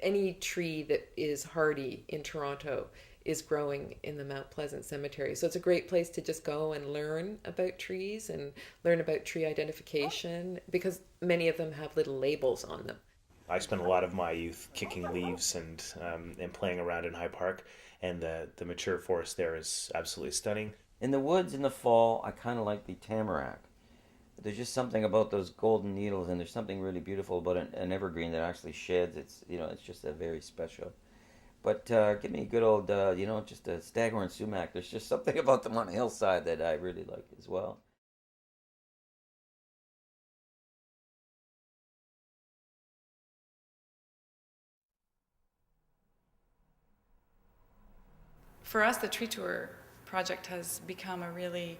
Any tree that is hardy in Toronto is growing in the Mount Pleasant Cemetery. So it's a great place to just go and learn about trees and learn about tree identification because many of them have little labels on them. I spent a lot of my youth kicking leaves and playing around in High Park, and the mature forest there is absolutely stunning. In the woods in the fall, I kind of like the tamarack. There's just something about those golden needles, and there's something really beautiful about an evergreen that actually sheds. It's just a very special. But give me a good old, just a staghorn sumac. There's just something about them on a hillside that I really like as well. For us, the tree tour project has become a really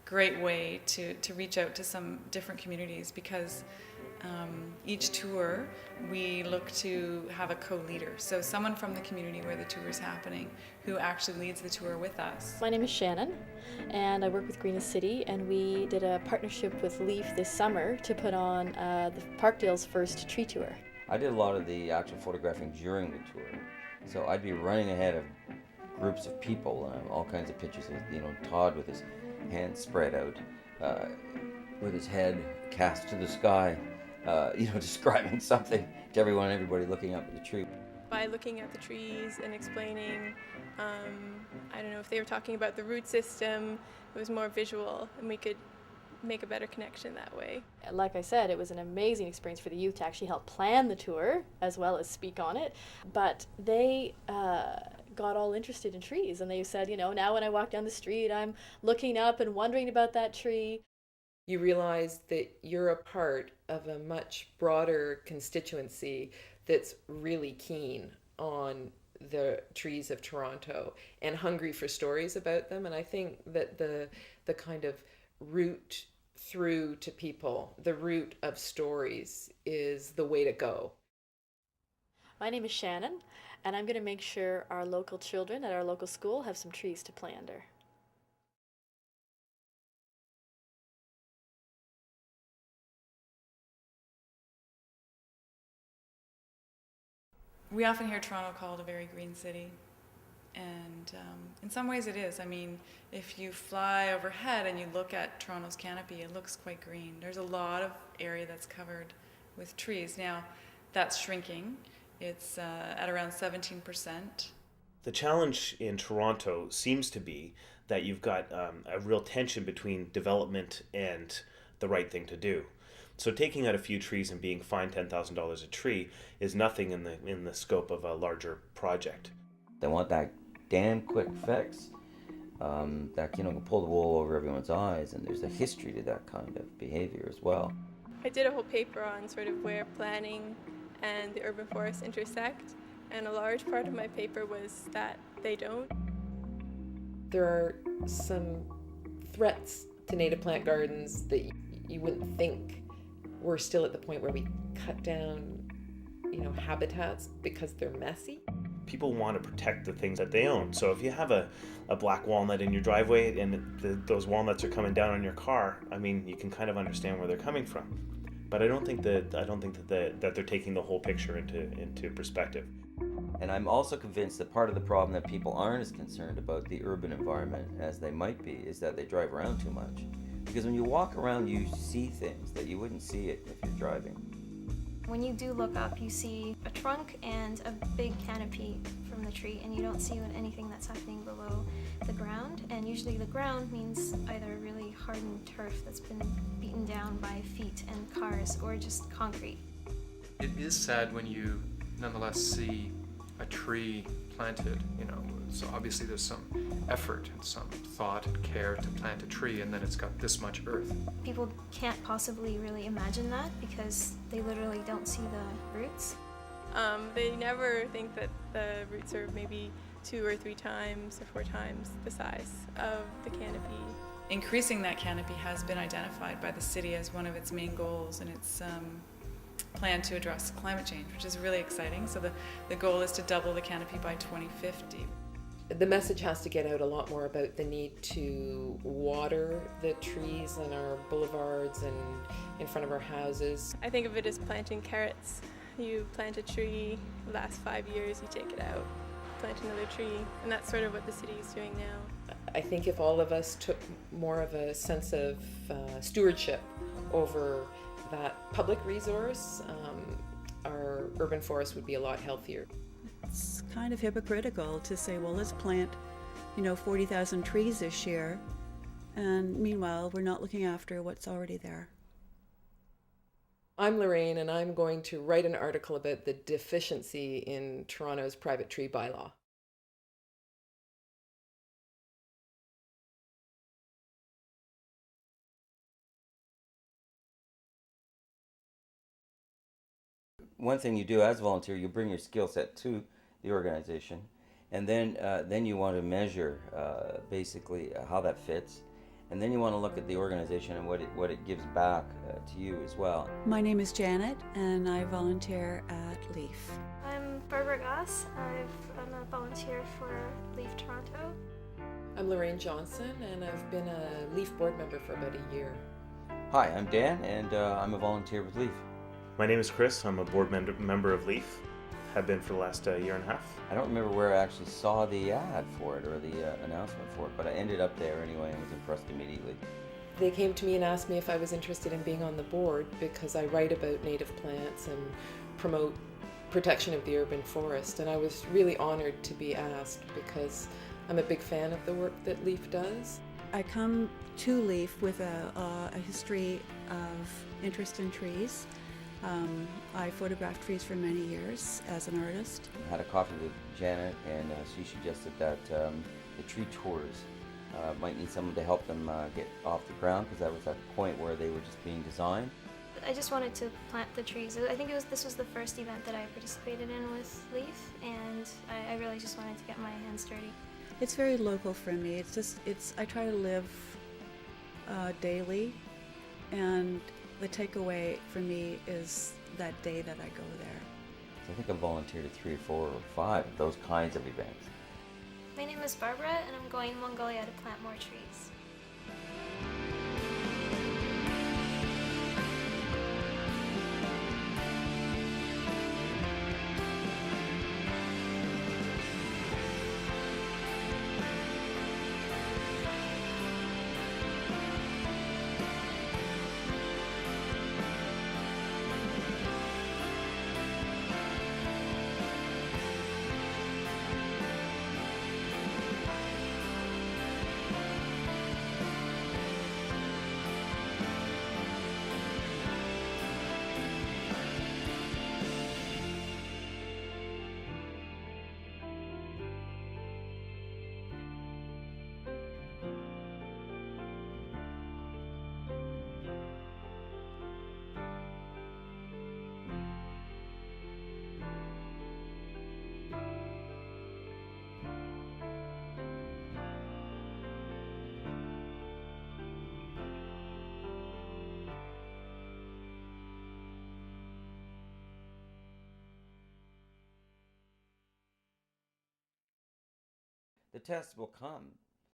great way to reach out to some different communities because each tour we look to have a co-leader. So someone from the community where the tour is happening who actually leads the tour with us. My name is Shannon and I work with Greenest City, and we did a partnership with Leaf this summer to put on the Parkdale's first tree tour. I did a lot of the actual photographing during the tour. So I'd be running ahead of groups of people, all kinds of pictures of, Todd with his hands spread out, with his head cast to the sky, describing something to everyone and everybody looking up at the tree. By looking at the trees and explaining, I don't know if they were talking about the root system, it was more visual and we could make a better connection that way. Like I said, it was an amazing experience for the youth to actually help plan the tour as well as speak on it, but they got all interested in trees, and they said, now when I walk down the street, I'm looking up and wondering about that tree. You realize that you're a part of a much broader constituency that's really keen on the trees of Toronto and hungry for stories about them. And I think that the kind of route through to people, the route of stories, is the way to go. My name is Shannon, and I'm going to make sure our local children at our local school have some trees to play under. We often hear Toronto called a very green city, and in some ways it is. I mean, if you fly overhead and you look at Toronto's canopy, it looks quite green. There's a lot of area that's covered with trees. Now, that's shrinking. It's at around 17%. The challenge in Toronto seems to be that you've got a real tension between development and the right thing to do. So taking out a few trees and being fined $10,000 a tree is nothing in the scope of a larger project. They want that damn quick fix that can pull the wool over everyone's eyes, and there's a history to that kind of behavior as well. I did a whole paper on sort of where planning and the urban forests intersect, and a large part of my paper was that they don't. There are some threats to native plant gardens that you wouldn't think we're still at the point where we cut down, habitats because they're messy. People want to protect the things that they own. So if you have a black walnut in your driveway and those walnuts are coming down on your car, I mean, you can kind of understand where they're coming from. But I don't think that they're taking the whole picture into perspective. And I'm also convinced that part of the problem that people aren't as concerned about the urban environment as they might be is that they drive around too much. Because when you walk around, you see things that you wouldn't see it if you're driving. When you do look up, you see a trunk and a big canopy from the tree, and you don't see anything that's happening below the ground. And usually the ground means either really hardened turf that's been beaten down by feet and cars, or just concrete. It is sad when you nonetheless see a tree planted, so obviously there's some effort and some thought and care to plant a tree, and then it's got this much earth. People can't possibly really imagine that because they literally don't see the roots. They never think that the roots are maybe 2 or 3 times or 4 times the size of the canopy. Increasing that canopy has been identified by the city as one of its main goals, and its plan to address climate change, which is really exciting. So the goal is to double the canopy by 2050. The message has to get out a lot more about the need to water the trees on our boulevards and in front of our houses. I think of it as planting carrots You plant a tree, lasts 5 years, you take it out, plant another tree, and that's sort of what the city is doing now. I think if all of us took more of a sense of stewardship over that public resource, our urban forest would be a lot healthier. It's kind of hypocritical to say, well, let's plant, 40,000 trees this year, and meanwhile, we're not looking after what's already there. I'm Lorraine, and I'm going to write an article about the deficiency in Toronto's private tree bylaw. One thing you do as a volunteer, you bring your skill set to the organization, and then you want to measure basically how that fits, and then you want to look at the organization and what it gives back to you as well. My name is Janet, and I volunteer at LEAF. I'm Barbara Goss. I'm a volunteer for LEAF Toronto. I'm Lorraine Johnson, and I've been a LEAF board member for about a year. Hi, I'm Dan, and I'm a volunteer with LEAF. My name is Chris. I'm a board member of LEAF. Have been for the last year and a half. I don't remember where I actually saw the ad for it or the announcement for it, but I ended up there anyway and was impressed immediately. They came to me and asked me if I was interested in being on the board because I write about native plants and promote protection of the urban forest, and I was really honored to be asked because I'm a big fan of the work that LEAF does. I come to LEAF with a history of interest in trees. I photographed trees for many years as an artist. I had a coffee with Janet, and she suggested that the tree tours might need someone to help them get off the ground, because that was at the point where they were just being designed. I just wanted to plant the trees. I think this was the first event that I participated in with LEAF, and I really just wanted to get my hands dirty. It's very local for me. I try to live daily, and the takeaway for me is that day that I go there. So I think I volunteered at 3 or 4 or 5 of those kinds of events. My name is Barbara, and I'm going to Mongolia to plant more trees. The test will come